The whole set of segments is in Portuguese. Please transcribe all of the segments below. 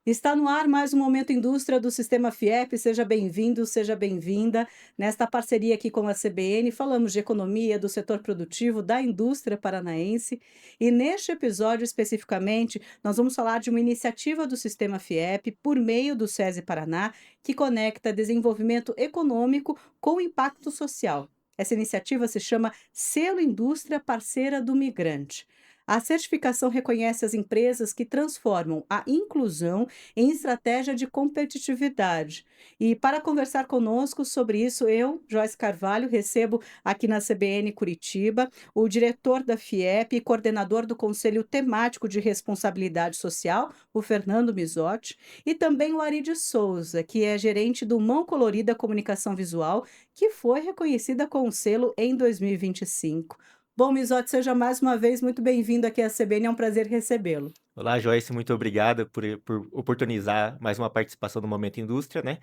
Está no ar mais um Momento Indústria do Sistema FIEP. Seja bem-vindo, seja bem-vinda. Nesta parceria aqui com a CBN, falamos de economia, do setor produtivo, da indústria paranaense. E neste episódio especificamente, nós vamos falar de uma iniciativa do Sistema FIEP por meio do SESI Paraná, que conecta desenvolvimento econômico com impacto social. Essa iniciativa se chama Selo Indústria Parceira do Migrante. A certificação reconhece as empresas que transformam a inclusão em estratégia de competitividade. E para conversar conosco sobre isso, eu, Joyce Carvalho, recebo aqui na CBN Curitiba o diretor da FIEP e coordenador do Conselho Temático de Responsabilidade Social, o Fernando Mizotti, e também o Ari de Souza, que é gerente do Mão Colorida Comunicação Visual, que foi reconhecida com o selo em 2025. Bom, Mizotti, seja mais uma vez muito bem-vindo aqui à CBN, é um prazer recebê-lo. Olá, Joyce, muito obrigado por oportunizar mais uma participação no Momento Indústria, né?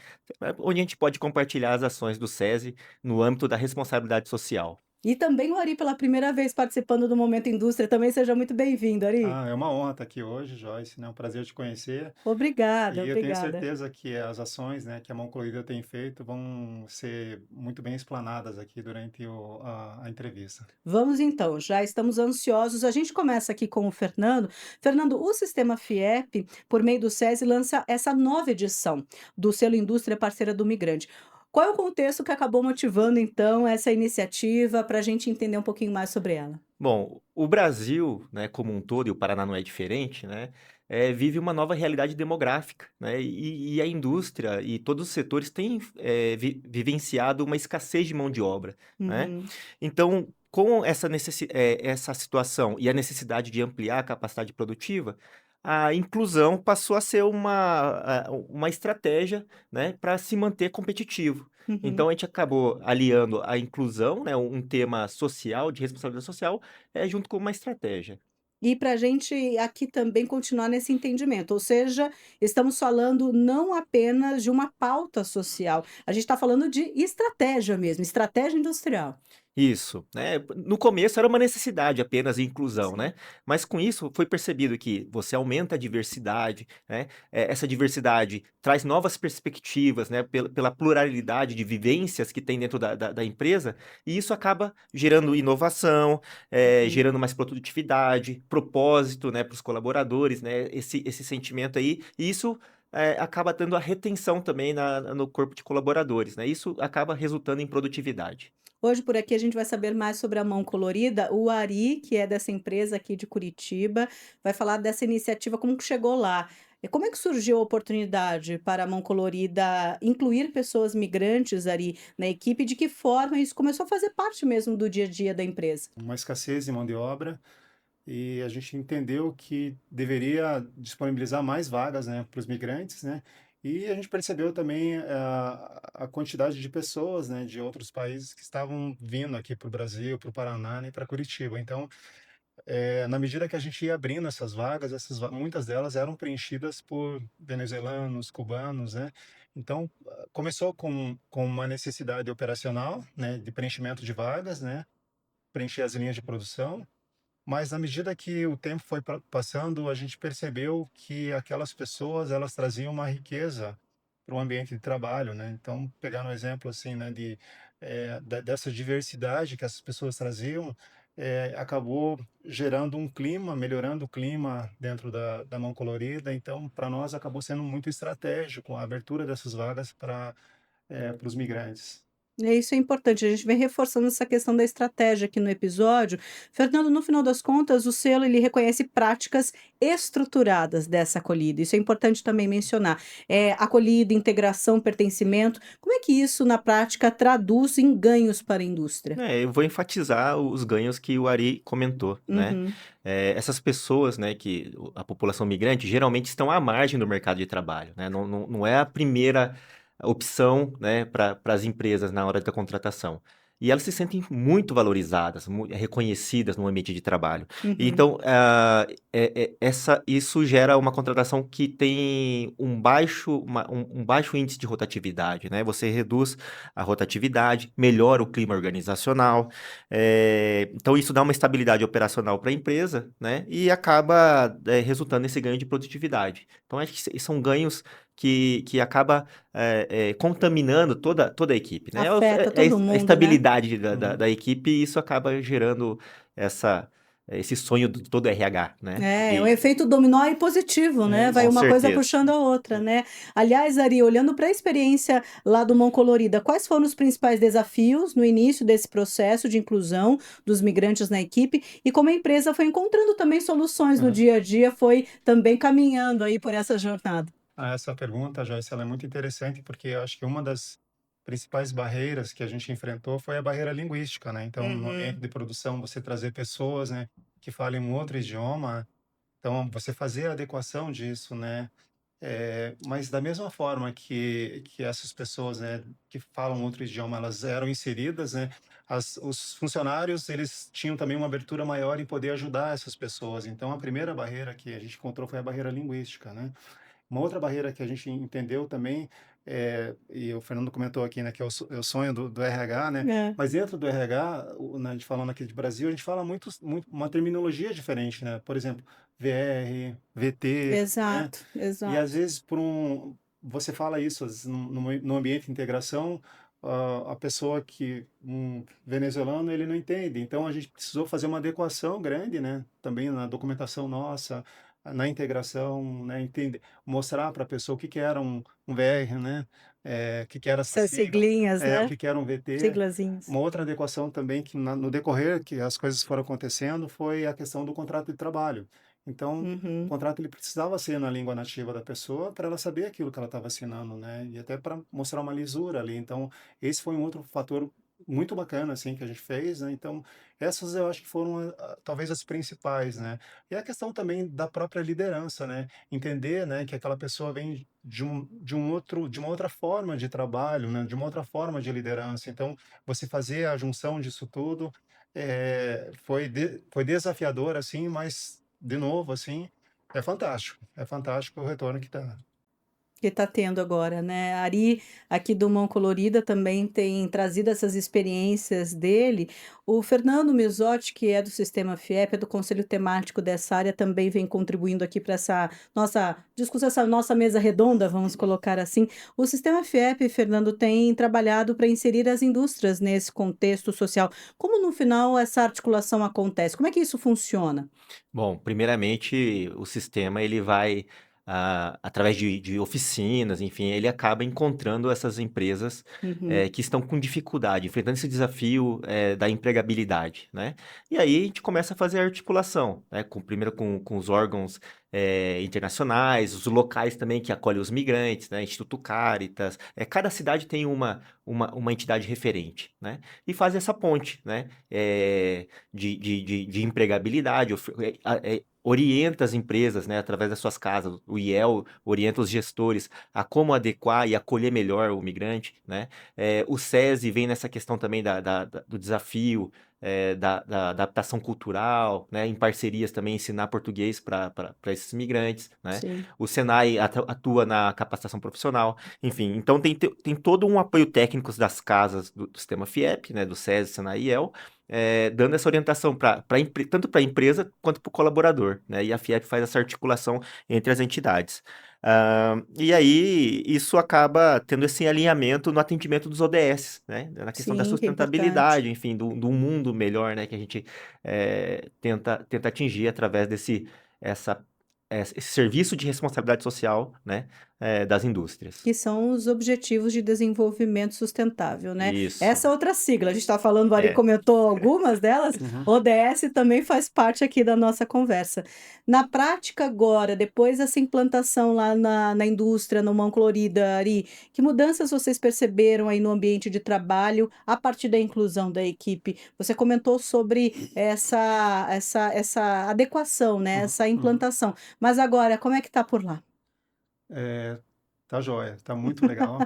Onde a gente pode compartilhar as ações do SESI no âmbito da responsabilidade social. E também o Ari, pela primeira vez participando do Momento Indústria, também seja muito bem-vindo, Ari. É uma honra estar aqui hoje, Joyce, né, é um prazer te conhecer, Obrigada, e eu tenho obrigada. certeza que as ações, né, que a Mão Colorida tem feito vão ser muito bem explanadas aqui durante a entrevista. Vamos então, já estamos ansiosos. A gente começa aqui com o Fernando. Fernando, o Sistema FIEP, por meio do SESI, lança essa nova edição do Selo Indústria Parceira do Migrante. Qual é o contexto que acabou motivando, então, essa iniciativa para a gente entender um pouquinho mais sobre ela? Bom, o Brasil, né, como um todo, e o Paraná não é diferente, né, vive uma nova realidade demográfica, né, e a indústria e todos os setores têm vivenciado uma escassez de mão de obra, né. Uhum. Então, com essa situação e a necessidade de ampliar a capacidade produtiva, a inclusão passou a ser uma estratégia, né, para se manter competitivo. Uhum. Então a gente acabou aliando a inclusão, né, um tema social, de responsabilidade social, junto com uma estratégia. E para a gente aqui também continuar nesse entendimento, ou seja, estamos falando não apenas de uma pauta social, a gente está falando de estratégia mesmo, estratégia industrial. Isso, né, no começo era uma necessidade apenas de inclusão, Sim. né, mas com isso foi percebido que você aumenta a diversidade, né, essa diversidade traz novas perspectivas, né, pela pluralidade de vivências que tem dentro da empresa, e isso acaba gerando inovação, Uhum. gerando mais produtividade, propósito, né, para os colaboradores, né, esse sentimento aí, e isso, acaba dando a retenção também no corpo de colaboradores, né, isso acaba resultando em produtividade. Hoje por aqui a gente vai saber mais sobre a Mão Colorida. O Ari, que é dessa empresa aqui de Curitiba, vai falar dessa iniciativa, como que chegou lá. E como é que surgiu a oportunidade para a Mão Colorida incluir pessoas migrantes, Ari, na equipe? De que forma isso começou a fazer parte mesmo do dia a dia da empresa? Uma escassez de mão de obra, e a gente entendeu que deveria disponibilizar mais vagas, né, para os migrantes, né, e a gente percebeu também a quantidade de pessoas, né, de outros países que estavam vindo aqui para o Brasil, para o Paraná, né, para Curitiba. Então, na medida que a gente ia abrindo essas vagas, muitas delas eram preenchidas por venezuelanos, cubanos, né? Então, começou com uma necessidade operacional, né, de preenchimento de vagas, né, preencher as linhas de produção, mas à medida que o tempo foi passando, a gente percebeu que aquelas pessoas, elas traziam uma riqueza para o ambiente de trabalho, né? Então, pegar um exemplo assim, né, dessa diversidade que essas pessoas traziam, acabou gerando um clima, melhorando o clima dentro da Mão Colorida. Então, para nós, acabou sendo muito estratégico a abertura dessas vagas para os migrantes. É, isso é importante, a gente vem reforçando essa questão da estratégia aqui no episódio. Fernando, no final das contas, o selo ele reconhece práticas estruturadas dessa acolhida. Isso é importante também mencionar. Acolhida, integração, pertencimento. Como é que isso na prática traduz em ganhos para a indústria? Eu vou enfatizar os ganhos que o Ari comentou, né. Uhum. Essas pessoas, né, a população migrante geralmente estão à margem do mercado de trabalho, né, não é a primeira opção, né, para as empresas na hora da contratação. e elas se sentem muito valorizadas, reconhecidas no ambiente de trabalho. Uhum. Então, isso gera uma contratação que tem um baixo índice de rotatividade, né? Você reduz a rotatividade, melhora o clima organizacional, então isso dá uma estabilidade operacional para a empresa, né? E acaba, resultando nesse ganho de produtividade. Então, acho que são ganhos que acaba contaminando toda a equipe, né? Afeta todo A mundo, né? estabilidade Uhum. da equipe e isso acaba gerando essa, esse sonho do todo RH, né? É um efeito dominó aí positivo, É né, vai isso. Com uma coisa certeza. puxando a outra, né. Aliás, Ari, olhando para a experiência lá do Mão Colorida, quais foram os principais desafios no início desse processo de inclusão dos migrantes na equipe e como a empresa foi encontrando também soluções no Aham. dia a dia, foi também caminhando aí por essa jornada? Essa pergunta, Joyce, ela é muito interessante porque eu acho que uma das principais barreiras que a gente enfrentou foi a barreira linguística, né? Então, no ambiente Uhum. de produção, você trazer pessoas, né, que falem um outro idioma, então você fazer a adequação disso, né? Mas da mesma forma que essas pessoas, né, que falam outro idioma, elas eram inseridas, né, os funcionários, eles tinham também uma abertura maior em poder ajudar essas pessoas. Então, a primeira barreira que a gente encontrou foi a barreira linguística, né? Uma outra barreira que a gente entendeu também, e o Fernando comentou aqui, né, que é o sonho do RH, né? É, Mas dentro do RH, a gente falando aqui de Brasil, a gente fala uma terminologia diferente, né? Por exemplo, VR, VT, né? exato, E às exato. vezes você fala isso, às vezes, no ambiente de integração, a pessoa um venezuelano, ele não entende. Então a gente precisou fazer uma adequação grande, né? Também na documentação nossa, na integração, né? Entender, mostrar para a pessoa o que que era um VR, né? O que que era essa Essas sigla, siglinhas, o né, que que era um VT. siglazinhas. Uma outra adequação também que no decorrer que as coisas foram acontecendo foi a questão do contrato de trabalho. Então, o Uhum. contrato ele precisava ser na língua nativa da pessoa para ela saber aquilo que ela estava assinando, né? E até para mostrar uma lisura ali. Então, esse foi um outro fator muito bacana assim que a gente fez, né? Então, essas eu acho que foram talvez as principais, né? E a questão também da própria liderança, né? Entender, né, que aquela pessoa vem de uma outra forma de trabalho, né? De uma outra forma de liderança. Então, você fazer a junção disso tudo foi desafiador assim, mas de novo assim, é fantástico o retorno que dá. Que está tendo agora, né. A Ari, aqui do Mão Colorida, também tem trazido essas experiências dele. O Fernando Mizotti, que é do Sistema FIEP, é do conselho temático dessa área, também vem contribuindo aqui para essa nossa discussão, essa nossa mesa redonda, vamos colocar assim. O Sistema FIEP, Fernando, tem trabalhado para inserir as indústrias nesse contexto social. Como no final essa articulação acontece? Como é que isso funciona? Bom, primeiramente, o sistema ele vai, através de oficinas, enfim, ele acaba encontrando essas empresas, Uhum. que estão com dificuldade, enfrentando esse desafio, da empregabilidade, né. E aí a gente começa a fazer a articulação, né, primeiro com os órgãos, internacionais, os locais também que acolhem os migrantes, né, Instituto Cáritas, cada cidade tem uma entidade referente, né, e faz essa ponte, né, de empregabilidade, orienta as empresas, né, através das suas casas. O IEL orienta os gestores a como adequar e acolher melhor o migrante, né? O SESI vem nessa questão também do desafio, da adaptação cultural, né? Em parcerias também ensinar português para esses migrantes, né? Sim. O Senai atua na capacitação profissional, enfim. Então tem todo um apoio técnico das casas do sistema FIEP, né? Do SESI, Senai e IEL, dando essa orientação tanto para a empresa quanto para o colaborador, né? E a FIEP faz essa articulação entre as entidades. E aí, isso acaba tendo esse alinhamento no atendimento dos ODS, né? Na questão da Sim, que é importante. sustentabilidade, enfim, do mundo melhor, né? Que a gente tenta atingir através essa, esse serviço de responsabilidade social, né? Das indústrias. Que são os Objetivos de Desenvolvimento Sustentável, né. Isso. Essa outra sigla, a gente está falando, o Ari É. comentou algumas delas, Uhum. ODS também faz parte aqui da nossa conversa. Na prática agora, depois dessa implantação lá na indústria, no Mão Colorida, Ari, que mudanças vocês perceberam aí no ambiente de trabalho, a partir da inclusão da equipe? Você comentou sobre essa adequação, né, Uhum. essa Uhum. implantação, mas agora como é que está por lá? Tá joia, tá muito legal.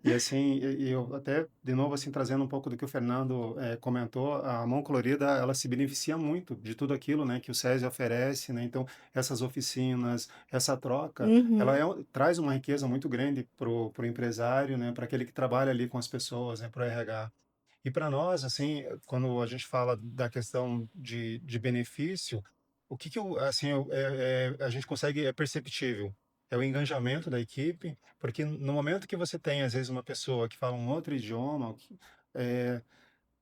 E assim, e eu até, de novo, assim, trazendo um pouco do que o Fernando comentou, a Mão Colorida, ela se beneficia muito de tudo aquilo, né, que o SESI oferece, né? Então, essas oficinas, essa troca, ela Uhum. traz uma riqueza muito grande pro empresário, né, para aquele que trabalha ali com as pessoas, né, pro RH. E para nós, assim, quando a gente fala da questão de benefício, o que que assim, a gente consegue, é perceptível, é o engajamento da equipe, porque no momento que você tem, às vezes, uma pessoa que fala um outro idioma, é,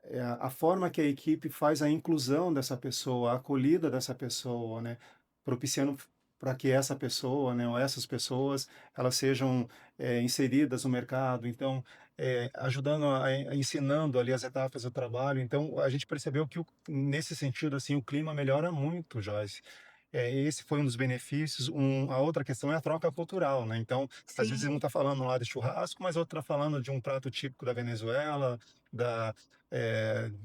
é a forma que a equipe faz a inclusão dessa pessoa, a acolhida dessa pessoa, né, propiciando para que essa pessoa, né, ou essas pessoas, elas sejam inseridas no mercado, então, ajudando, ensinando ali as etapas do trabalho. Então, a gente percebeu que, nesse sentido, assim, o clima melhora muito, Joyce. Esse foi um dos benefícios. A outra questão é a troca cultural, né? Então, às vezes um Sim, está falando lá de churrasco, mas outro está falando de um prato típico da Venezuela, da,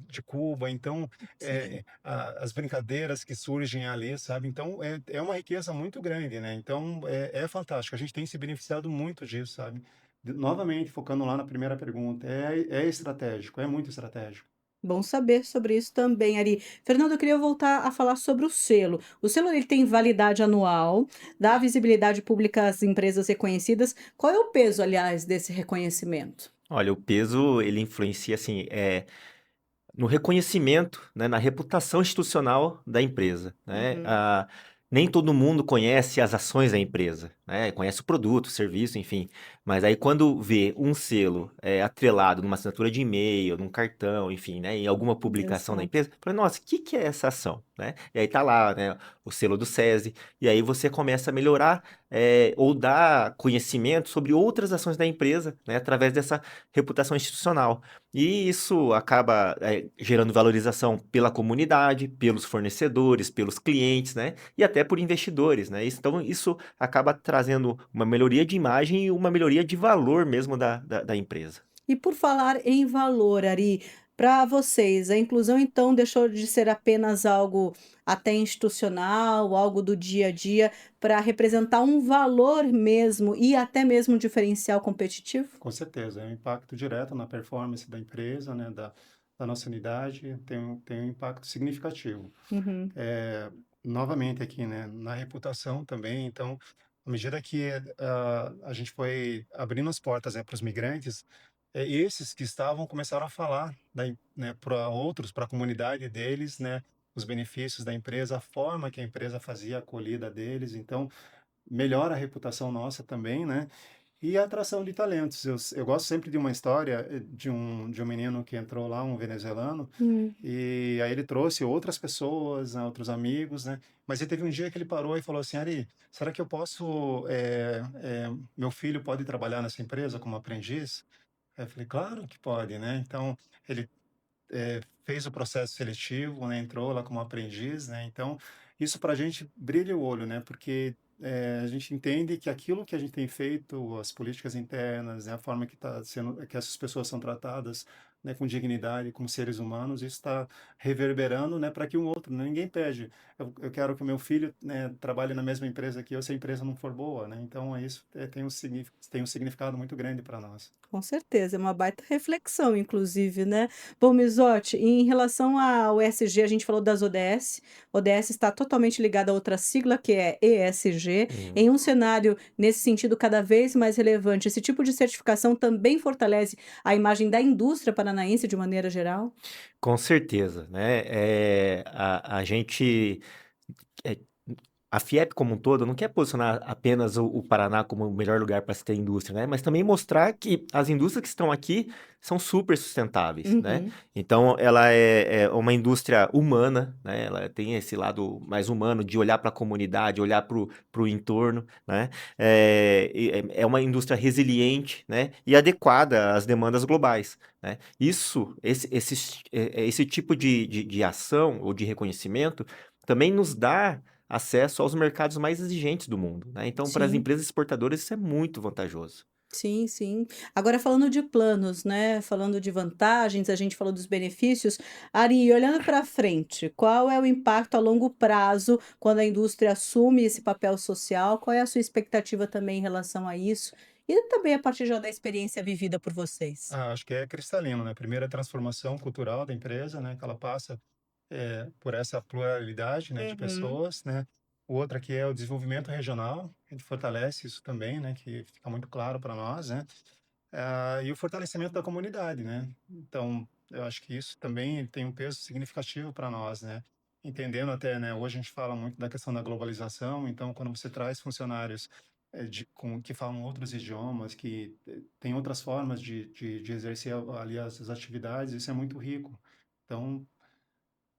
de Cuba. Então, sim. as brincadeiras que surgem ali, sabe? Então, é uma riqueza muito grande, né? Então, é fantástico. A gente tem se beneficiado muito disso, sabe? Novamente, focando lá na primeira pergunta, é estratégico, é muito estratégico. Bom saber sobre isso também, Ari. Fernando, eu queria voltar a falar sobre o selo. O selo ele tem validade anual, dá visibilidade pública às empresas reconhecidas. Qual é o peso, aliás, desse reconhecimento? Olha, o peso ele influencia assim, no reconhecimento, né, na reputação institucional da empresa, né? Uhum. Nem todo mundo conhece as ações da empresa, né? Conhece o produto, o serviço, enfim. Mas aí quando vê um selo atrelado numa assinatura de e-mail, num cartão, enfim, né, em alguma publicação da Exato. empresa, fala, nossa, o que que é essa ação, né? E aí tá lá, né, o selo do SESI, e aí você começa a melhorar ou dar conhecimento sobre outras ações da empresa, né, através dessa reputação institucional. E isso acaba gerando valorização pela comunidade, pelos fornecedores, pelos clientes, né? E até por investidores, né? Então, isso acaba trazendo uma melhoria de imagem e uma melhoria de valor mesmo da empresa. E por falar em valor, Ari, para vocês, a inclusão então deixou de ser apenas algo até institucional, algo do dia a dia, para representar um valor mesmo e até mesmo um diferencial competitivo? Com certeza, é um impacto direto na performance da empresa, né, da nossa unidade, tem um impacto significativo. Uhum. É, novamente aqui, né, na reputação também. Então, à medida que a gente foi abrindo as portas, né, para os migrantes, esses que estavam começaram a falar, né, para outros, para a comunidade deles, né, os benefícios da empresa, a forma que a empresa fazia a acolhida deles. Então, melhora a reputação nossa também, né? E a atração de talentos. Eu gosto sempre de uma história de um menino que entrou lá, um venezuelano, Hum. e aí ele trouxe outras pessoas, né, outros amigos, né? Mas ele teve um dia que ele parou e falou assim, Ari, será que eu posso, meu filho pode trabalhar nessa empresa como aprendiz? Aí eu falei, claro que pode, né? Então, ele fez o processo seletivo, né, entrou lá como aprendiz, né? Então, isso para a gente brilha o olho, né? Porque a gente entende que aquilo que a gente tem feito, as políticas internas, né, a forma que está sendo, que essas pessoas são tratadas, né, com dignidade, como seres humanos, isso está reverberando, né, para que um outro, né, ninguém pede. Eu quero que o meu filho, né, trabalhe na mesma empresa que eu, se a empresa não for boa, né? Então, isso tem um significado muito grande para nós. Com certeza, é uma baita reflexão, inclusive, né. Bom, Mizotti, em relação ao ESG, a gente falou das ODS. ODS está totalmente ligada a outra sigla, que é ESG. Hum. Em um cenário, nesse sentido, cada vez mais relevante, esse tipo de certificação também fortalece a imagem da indústria paranaense de maneira geral? Com certeza, né? A gente é, a FIEP como um todo não quer posicionar apenas o Paraná como o melhor lugar para se ter indústria, né? Mas também mostrar que as indústrias que estão aqui são super sustentáveis, né? Uhum, Então, ela é uma indústria humana, né? Ela tem esse lado mais humano de olhar para a comunidade, olhar para o entorno, né? É uma indústria resiliente, né? E adequada às demandas globais, né? Esse tipo de ação ou de reconhecimento também nos dá acesso aos mercados mais exigentes do mundo, né? Então, para as sim. empresas exportadoras, isso é muito vantajoso. Sim, sim. Agora falando de planos, né, falando de vantagens, a gente falou dos benefícios. Ari, olhando para frente, qual é o impacto a longo prazo quando a indústria assume esse papel social? Qual é a sua expectativa também em relação a isso? e também a partir já da experiência vivida por vocês? Acho que é cristalino, né? Primeiro, a transformação cultural da empresa, né? Que ela passa por essa pluralidade, né, de Uhum. pessoas, né? O outro aqui é o desenvolvimento regional, a gente fortalece isso também, né? Que fica muito claro para nós, né? E o fortalecimento da comunidade, né? Então, eu acho que isso também tem um peso significativo para nós, né? Entendendo até, né? Hoje a gente fala muito da questão da globalização, então quando você traz funcionários que falam outros idiomas, que têm outras formas de exercer ali as atividades, isso é muito rico. Então,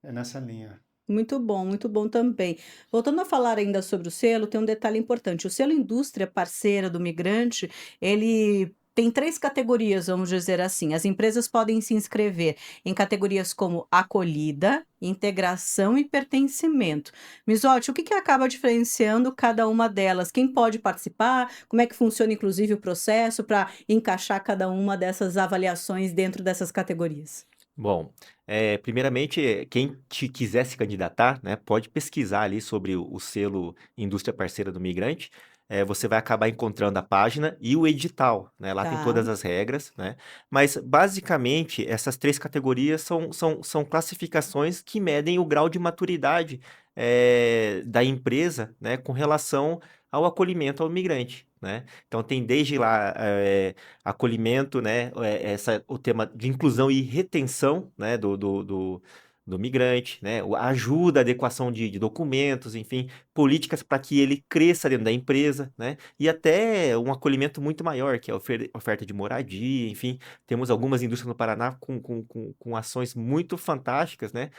é nessa linha. Muito bom também. Voltando a falar ainda sobre o selo, tem um detalhe importante. O selo indústria parceira do migrante, ele tem 3 categorias, vamos dizer assim. As empresas podem se inscrever em categorias como acolhida, integração e pertencimento. Mizotti, o que que acaba diferenciando cada uma delas? Quem pode participar? Como é que funciona, inclusive, o processo para encaixar cada uma dessas avaliações dentro dessas categorias? Bom, primeiramente, quem quiser se candidatar, né, pode pesquisar ali sobre o selo Indústria Parceira do Migrante. Você vai acabar encontrando a página e o edital, né? Lá tem Tá, todas as regras, né? Mas, basicamente, essas 3 categorias são classificações que medem o grau de maturidade, da empresa, né, com relação ao acolhimento ao migrante, né? Então tem desde lá, acolhimento, né, o tema de inclusão e retenção, né, do migrante, né, a ajuda, adequação de documentos, enfim, políticas para que ele cresça dentro da empresa, né, e até um acolhimento muito maior, que é a oferta de moradia, enfim, temos algumas indústrias no Paraná com ações muito fantásticas, né,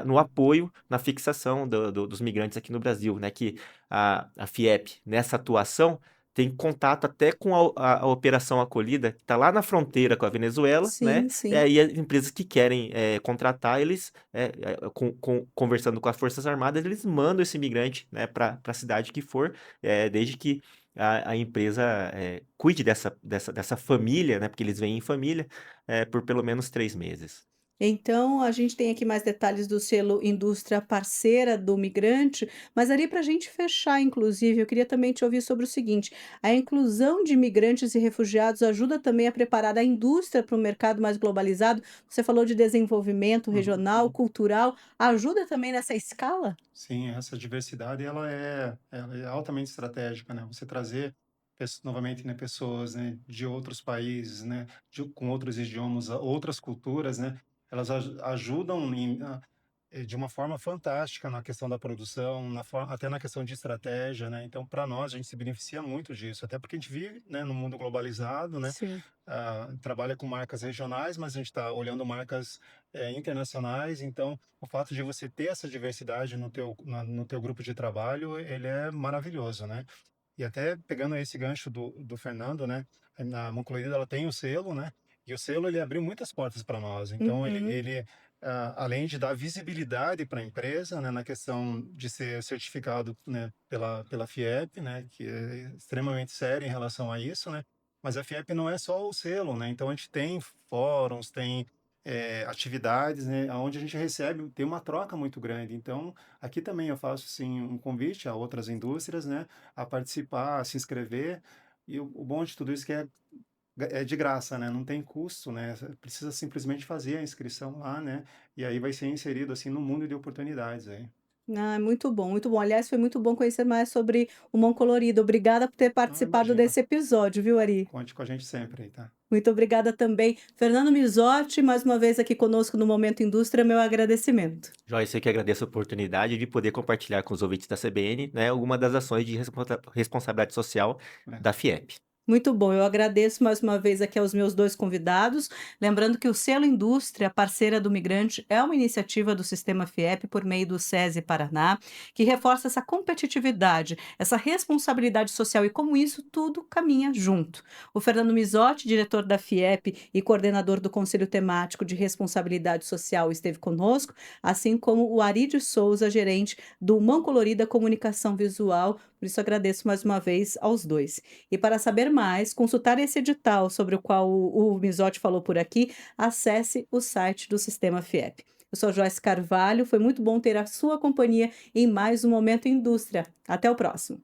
no apoio, na fixação dos migrantes aqui no Brasil, né, que a FIEP, nessa atuação, tem contato até com a operação acolhida, que está lá na fronteira com a Venezuela, né? sim, E sim. aí as empresas que querem contratar, eles, conversando com as Forças Armadas, eles mandam esse imigrante, né, para a cidade que for, desde que a empresa cuide dessa família, né? Porque eles vêm em família, por pelo menos 3 meses. Então, a gente tem aqui mais detalhes do selo indústria parceira do migrante, mas ali para a gente fechar, inclusive, eu queria também te ouvir sobre o seguinte: a inclusão de imigrantes e refugiados ajuda também a preparar a indústria para um mercado mais globalizado? Você falou de desenvolvimento regional, Uhum. cultural, ajuda também nessa escala? Sim, essa diversidade ela é altamente estratégica, né? Você trazer novamente, né, pessoas, né, de outros países, né, com outros idiomas, outras culturas, né? Elas ajudam de uma forma fantástica na questão da produção, até na questão de estratégia, né? Então, para nós, a gente se beneficia muito disso, até porque a gente vive, né, num mundo globalizado, né? Sim. Trabalha com marcas regionais, mas a gente está olhando marcas internacionais. Então, o fato de você ter essa diversidade no teu grupo de trabalho, ele é maravilhoso, né? E até pegando esse gancho do Fernando, né? Na Moncloida ela tem o selo, né? E o selo ele abriu muitas portas para nós. Então Uhum. além de dar visibilidade para a empresa, né? Na questão de ser certificado, né? Pela FIEP, né? Que é extremamente sério em relação a isso, né? Mas a FIEP não é só o selo, né? Então a gente tem fóruns, tem atividades, né? Onde a gente recebe, tem uma troca muito grande. Então aqui também eu faço sim um convite a outras indústrias, né? A participar, a se inscrever. E o bom de tudo isso é que é de graça, né? Não tem custo, né? Você precisa simplesmente fazer a inscrição lá, né? E aí vai ser inserido assim no mundo de oportunidades aí. Ah, muito bom, muito bom. Aliás, foi muito bom conhecer mais sobre o Mão Colorido. Obrigada por ter Não, participado imagina. desse episódio, viu, Ari? Conte com a gente sempre aí, tá? Muito obrigada também. Fernando Mizotti, mais uma vez aqui conosco no Momento Indústria, meu agradecimento. Joyce, eu que agradeço a oportunidade de poder compartilhar com os ouvintes da CBN, né, alguma das ações de responsabilidade social É. da FIEP. Muito bom, eu agradeço mais uma vez aqui aos meus 2 convidados, lembrando que o Selo Indústria Parceira do Migrante é uma iniciativa do Sistema FIEP por meio do SESI Paraná, que reforça essa competitividade, essa responsabilidade social e como isso tudo caminha junto. O Fernando Mizotti, diretor da FIEP e coordenador do Conselho Temático de Responsabilidade Social, esteve conosco, assim como o Ari de Souza, gerente do Mão Colorida Comunicação Visual, por isso agradeço mais uma vez aos 2. E para saber mais, consultar esse edital sobre o qual o Mizotti falou por aqui, acesse o site do Sistema FIEP. Eu sou Joyce Carvalho, foi muito bom ter a sua companhia em mais um Momento Indústria. Até o próximo.